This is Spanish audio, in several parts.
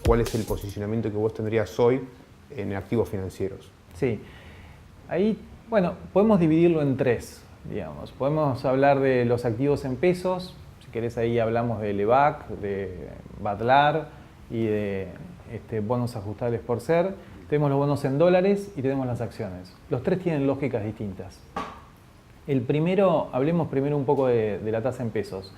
¿Cuál es el posicionamiento que vos tendrías hoy en activos financieros? Sí, ahí, bueno, podemos dividirlo en tres, digamos. Podemos hablar de los activos en pesos, si querés ahí hablamos de LEVAC, de BADLAR y de bonos ajustables por ser. Tenemos los bonos en dólares y tenemos las acciones. Los tres tienen lógicas distintas. El primero, hablemos primero un poco de la tasa en pesos.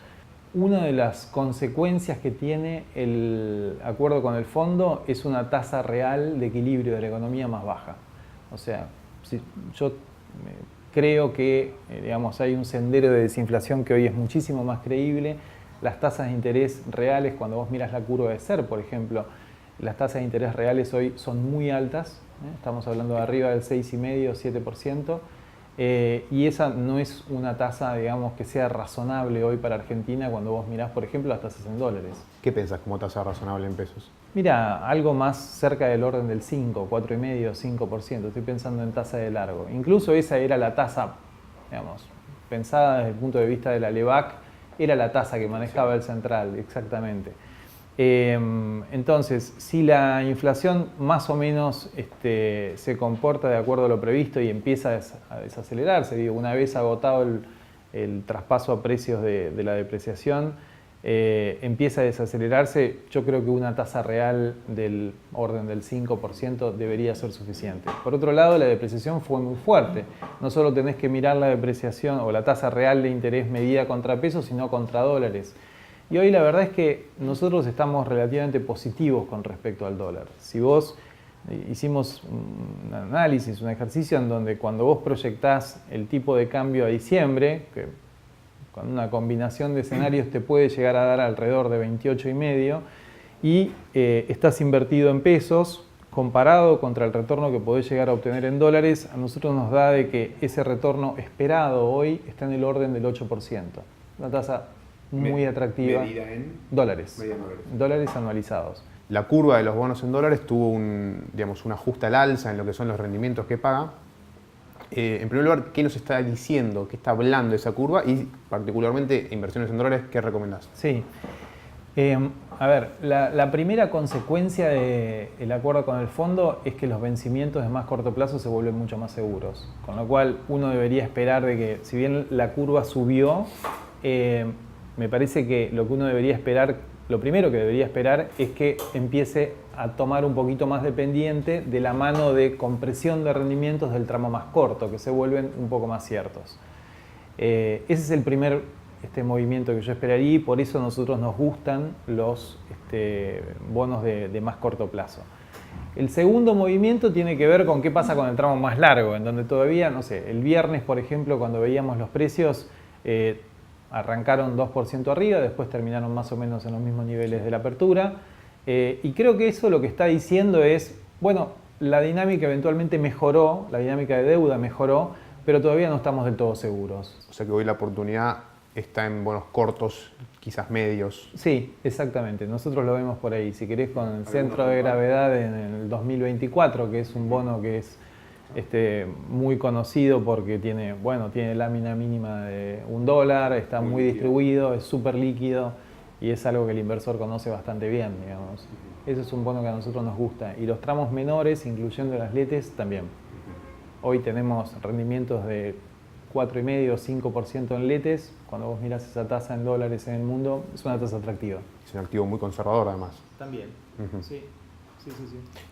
Una de las consecuencias que tiene el acuerdo con el fondo es una tasa real de equilibrio de la economía más baja. O sea, si yo creo que digamos, hay un sendero de desinflación que hoy es muchísimo más creíble. Las tasas de interés reales, cuando vos miras la curva de SER, por ejemplo, las tasas de interés reales hoy son muy altas. Estamos hablando de arriba del 6,5, 7%. Y esa no es una tasa, digamos, que sea razonable hoy para Argentina cuando vos mirás, por ejemplo, las tasas en dólares. ¿Qué pensás como tasa razonable en pesos? Mira, algo más cerca del orden del 5, 4,5, 5%. Estoy pensando en tasa de largo. Incluso esa era la tasa, digamos, pensada desde el punto de vista de la LEVAC, era la tasa que manejaba el central, exactamente. Entonces, si la inflación más o menos se comporta de acuerdo a lo previsto y empieza a desacelerarse, digo, una vez agotado el traspaso a precios de la depreciación, empieza a desacelerarse, yo creo que una tasa real del orden del 5% debería ser suficiente. Por otro lado, la depreciación fue muy fuerte. No solo tenés que mirar la depreciación o la tasa real de interés medida contra pesos, sino contra dólares. Y hoy la verdad es que nosotros estamos relativamente positivos con respecto al dólar. Si vos hicimos un análisis, un ejercicio en donde cuando vos proyectás el tipo de cambio a diciembre, que con una combinación de escenarios te puede llegar a dar alrededor de 28,5 y estás invertido en pesos, comparado contra el retorno que podés llegar a obtener en dólares, a nosotros nos da de que ese retorno esperado hoy está en el orden del 8%. Una tasa muy atractiva. ¿Medida en? Dólares. Medida en dólares. Dólares anualizados. La curva de los bonos en dólares tuvo un ajuste al alza en lo que son los rendimientos que paga. En primer lugar, ¿qué nos está diciendo? ¿Qué está hablando esa curva? Y particularmente, inversiones en dólares, ¿qué recomendás? Sí. A ver, la primera consecuencia del acuerdo con el fondo es que los vencimientos de más corto plazo se vuelven mucho más seguros. Con lo cual, uno debería esperar de que, si bien la curva subió, me parece que lo que uno debería esperar, lo primero que debería esperar es que empiece a tomar un poquito más de pendiente de la mano de compresión de rendimientos del tramo más corto, que se vuelven un poco más ciertos. Ese es el primer movimiento que yo esperaría y por eso a nosotros nos gustan los bonos de más corto plazo. El segundo movimiento tiene que ver con qué pasa con el tramo más largo, en donde todavía, no sé, el viernes, por ejemplo, cuando veíamos los precios, arrancaron 2% arriba, después terminaron más o menos en los mismos niveles de la apertura. Y creo que eso lo que está diciendo es, bueno, la dinámica eventualmente mejoró, la dinámica de deuda mejoró, pero todavía no estamos del todo seguros. O sea que hoy la oportunidad está en bonos cortos, quizás medios. Sí, exactamente. Nosotros lo vemos por ahí. Si querés, con el centro de gravedad en el 2024, que es un bono que es muy conocido porque tiene lámina mínima de $1, está muy distribuido, es súper líquido y es algo que el inversor conoce bastante bien, digamos. Ese es un bono que a nosotros nos gusta. Y los tramos menores, incluyendo las LETES, también. Hoy tenemos rendimientos de 4,5 o 5% en LETES. Cuando vos mirás esa tasa en dólares en el mundo, es una tasa atractiva. Es un activo muy conservador, además. También, sí. Sí.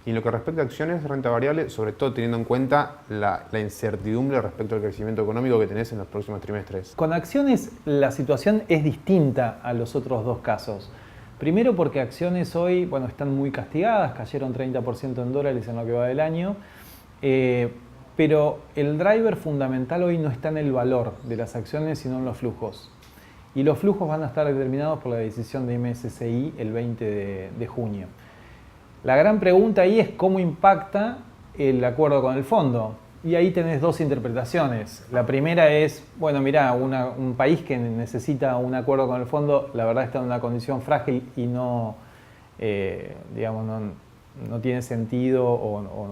Y en lo que respecta a acciones, renta variable, sobre todo teniendo en cuenta la incertidumbre respecto al crecimiento económico que tenés en los próximos trimestres. Con acciones la situación es distinta a los otros dos casos. Primero porque acciones hoy, están muy castigadas, cayeron 30% en dólares en lo que va del año, pero el driver fundamental hoy no está en el valor de las acciones, sino en los flujos. Y los flujos van a estar determinados por la decisión de MSCI el 20 de junio. La gran pregunta ahí es cómo impacta el acuerdo con el fondo. Y ahí tenés dos interpretaciones. La primera es, un país que necesita un acuerdo con el fondo, la verdad está en una condición frágil y no tiene sentido o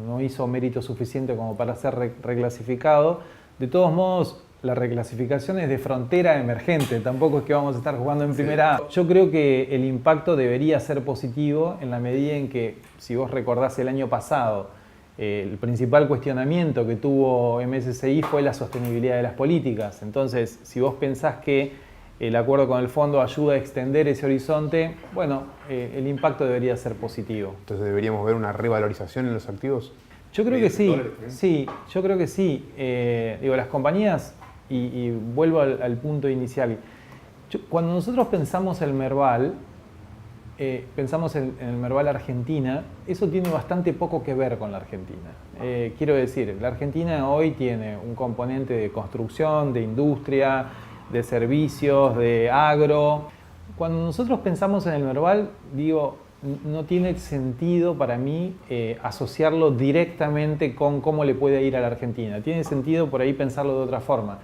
no hizo mérito suficiente como para ser reclasificado. De todos modos, la reclasificación es de frontera emergente, tampoco es que vamos a estar jugando en primera A. Yo creo que el impacto debería ser positivo en la medida en que, si vos recordás el año pasado, el principal cuestionamiento que tuvo MSCI fue la sostenibilidad de las políticas. Entonces, si vos pensás que el acuerdo con el fondo ayuda a extender ese horizonte, bueno, el impacto debería ser positivo. Entonces, ¿deberíamos ver una revalorización en los activos? Yo creo que sí, yo creo que sí. Digo, las compañías, y vuelvo al punto inicial, cuando nosotros pensamos en Merval, pensamos en el Merval Argentina, eso tiene bastante poco que ver con la Argentina. Quiero decir, la Argentina hoy tiene un componente de construcción, de industria, de servicios, de agro. Cuando nosotros pensamos en el Merval, digo, no tiene sentido para mí asociarlo directamente con cómo le puede ir a la Argentina. Tiene sentido por ahí pensarlo de otra forma.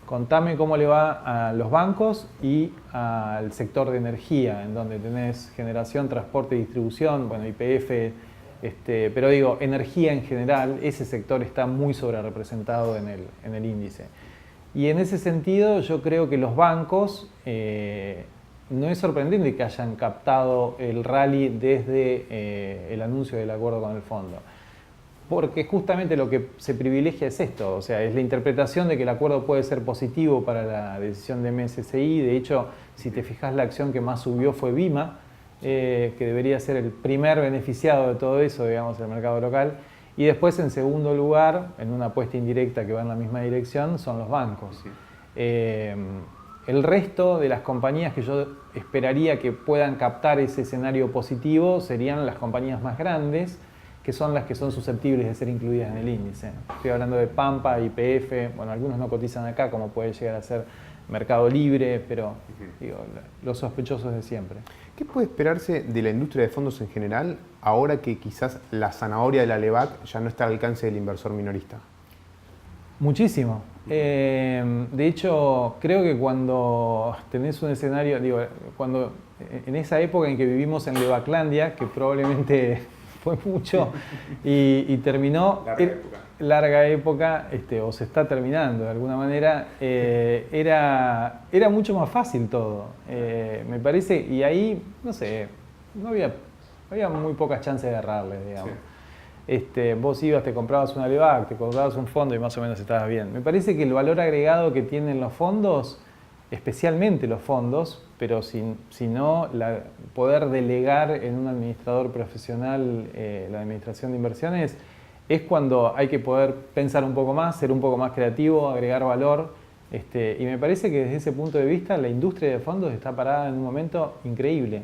Contame cómo le va a los bancos y al sector de energía, en donde tenés generación, transporte y distribución, bueno, YPF, pero digo, energía en general, ese sector está muy sobrerepresentado en el índice. Y en ese sentido yo creo que los bancos, no es sorprendente que hayan captado el rally desde el anuncio del acuerdo con el fondo. Porque justamente lo que se privilegia es esto, o sea, es la interpretación de que el acuerdo puede ser positivo para la decisión de MSCI. De hecho, si te fijas, la acción que más subió fue Vima, que debería ser el primer beneficiado de todo eso, digamos, el mercado local. Y después, en segundo lugar, en una apuesta indirecta que va en la misma dirección, son los bancos. El resto de las compañías que yo esperaría que puedan captar ese escenario positivo serían las compañías más grandes, que son las que son susceptibles de ser incluidas en el índice. Estoy hablando de Pampa, YPF, bueno, algunos no cotizan acá, como puede llegar a ser Mercado Libre, pero digo, los sospechosos de siempre. ¿Qué puede esperarse de la industria de fondos en general ahora que quizás la zanahoria de la LEVAC ya no está al alcance del inversor minorista? Muchísimo. De hecho, creo que cuando tenés un escenario, digo, cuando en esa época en que vivimos en Levaclandia, que probablemente fue mucho y terminó, larga época, o se está terminando de alguna manera, era mucho más fácil todo, me parece, y ahí, no sé, había muy pocas chances de errarle, digamos. Sí. Vos ibas, te comprabas una LEVAC, te comprabas un fondo y más o menos estabas bien. Me parece que el valor agregado que tienen los fondos, especialmente los fondos, pero si no, poder delegar en un administrador profesional la administración de inversiones, es cuando hay que poder pensar un poco más, ser un poco más creativo, agregar valor. Y me parece que desde ese punto de vista la industria de fondos está parada en un momento increíble.